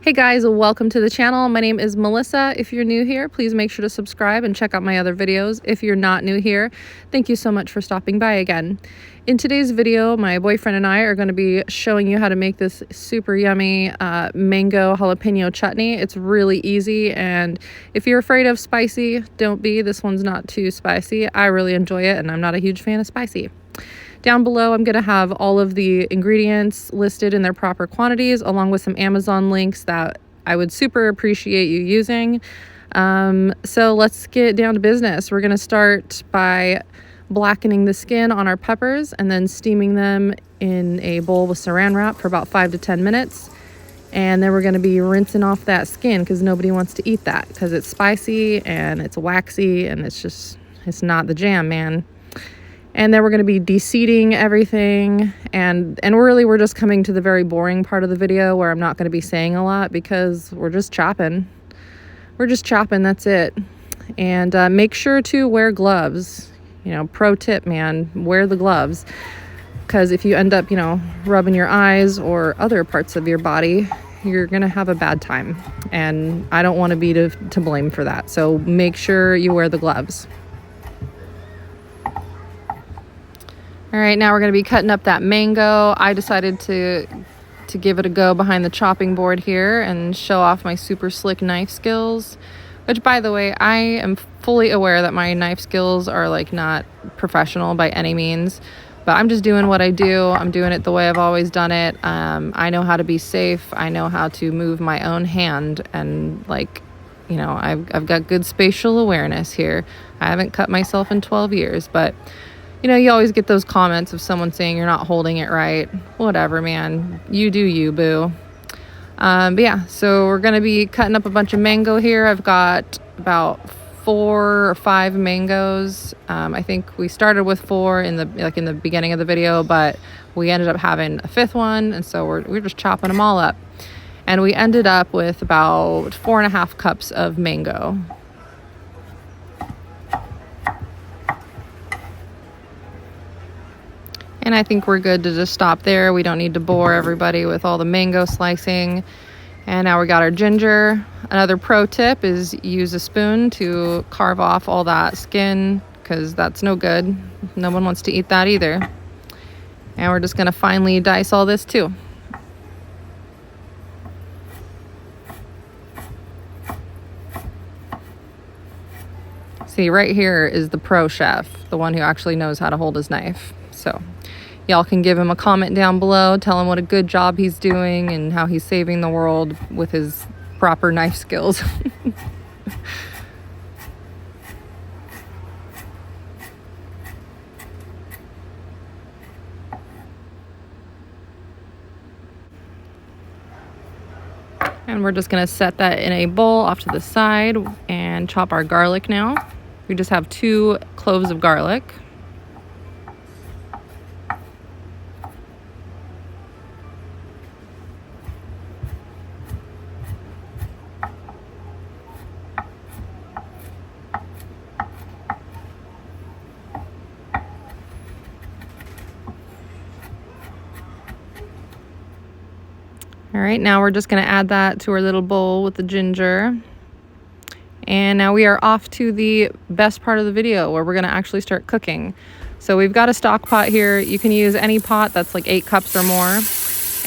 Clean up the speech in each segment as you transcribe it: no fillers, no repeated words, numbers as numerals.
Hey guys, welcome to the channel. My name is Melissa. If you're new here, please make sure to subscribe and check out my other videos. If you're not new here, thank you so much for stopping by again. In today's video, my boyfriend and I are going to be showing you how to make this super yummy mango jalapeno chutney. It's really easy, and if you're afraid of spicy, don't be. This one's not too spicy. I really enjoy it, and I'm not a huge fan of spicy. Down below, I'm going to have all of the ingredients listed in their proper quantities, along with some Amazon links that I would super appreciate you using. So let's get down to business. We're going to start by blackening the skin on our peppers and then steaming them in a bowl with saran wrap for about 5 to 10 minutes. And then we're going to be rinsing off that skin because nobody wants to eat that because it's spicy and it's waxy and it's not the jam, man. And then we're going to be de-seeding everything, and really we're just coming to the very boring part of the video where I'm not going to be saying a lot because we're just chopping. We're just chopping, that's it. And make sure to wear gloves. You know, pro tip, man, wear the gloves. Because if you end up, rubbing your eyes or other parts of your body, you're going to have a bad time. And I don't want to be to blame for that. So make sure you wear the gloves. All right, now we're going to be cutting up that mango. I decided to give it a go behind the chopping board here and show off my super slick knife skills, which, by the way, I am fully aware that my knife skills are not professional by any means, but I'm just doing what I do. I'm doing it the way I've always done it. I know how to be safe. I know how to move my own hand, and I've got good spatial awareness here. I haven't cut myself in 12 years, but you always get those comments of someone saying you're not holding it right. Whatever, man. You do you, boo. But yeah, so we're going to be cutting up a bunch of mango here. I've got about 4 or 5 mangoes. I think we started with 4 in the beginning of the video, but we ended up having a 5th one, and so we're just chopping them all up. And we ended up with about 4.5 cups of mango. And I think we're good to just stop there. We don't need to bore everybody with all the mango slicing. And now we got our ginger. Another pro tip is use a spoon to carve off all that skin, because that's no good. No one wants to eat that either. And we're just gonna finely dice all this too. See, right here is the pro chef, the one who actually knows how to hold his knife. So y'all can give him a comment down below, tell him what a good job he's doing and how he's saving the world with his proper knife skills. And we're just gonna set that in a bowl off to the side and chop our garlic now. We just have 2 cloves of garlic. All right, now we're just going to add that to our little bowl with the ginger. And now we are off to the best part of the video where we're going to actually start cooking. So we've got a stock pot here. You can use any pot that's 8 cups or more.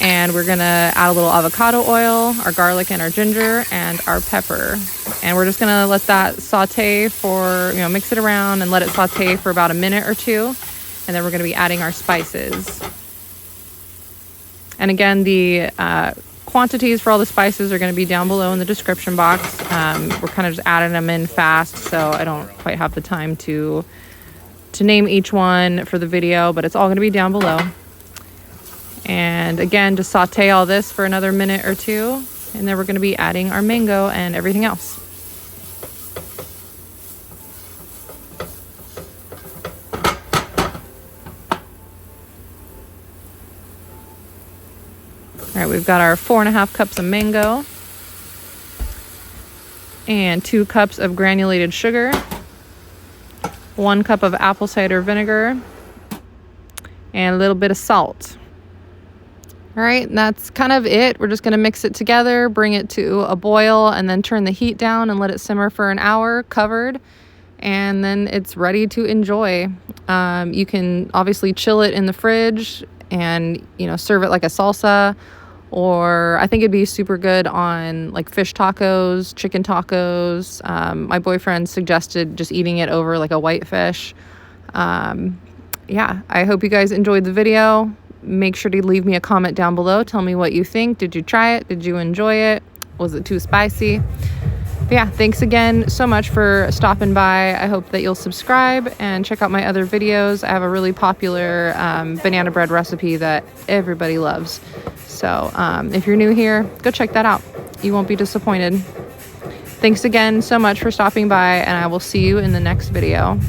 And we're going to add a little avocado oil, our garlic and our ginger, and our pepper. And we're just going to let that saute for, mix it around and let it saute for about a minute or 2. And then we're going to be adding our spices. And again, the quantities for all the spices are going to be down below in the description box. We're kind of just adding them in fast, so I don't quite have the time to name each one for the video, but it's all going to be down below. And again, just saute all this for another minute or 2, and then we're going to be adding our mango and everything else. All right, we've got our 4.5 cups of mango and 2 cups of granulated sugar, 1 cup of apple cider vinegar, and a little bit of salt. All right, and that's kind of it. We're just going to mix it together, bring it to a boil, and then turn the heat down and let it simmer for an hour covered, and then it's ready to enjoy. You can obviously chill it in the fridge and, you know, serve it like a salsa, or I think it'd be super good on like fish tacos, chicken tacos. My boyfriend suggested just eating it over like a white fish. Yeah, I hope you guys enjoyed the video. Make sure to leave me a comment down below. Tell me what you think. Did you try it? Did you enjoy it? Was it too spicy? But yeah, thanks again so much for stopping by. I hope that you'll subscribe and check out my other videos. I have a really popular banana bread recipe that everybody loves. So if you're new here, go check that out. You won't be disappointed. Thanks again so much for stopping by, and I will see you in the next video.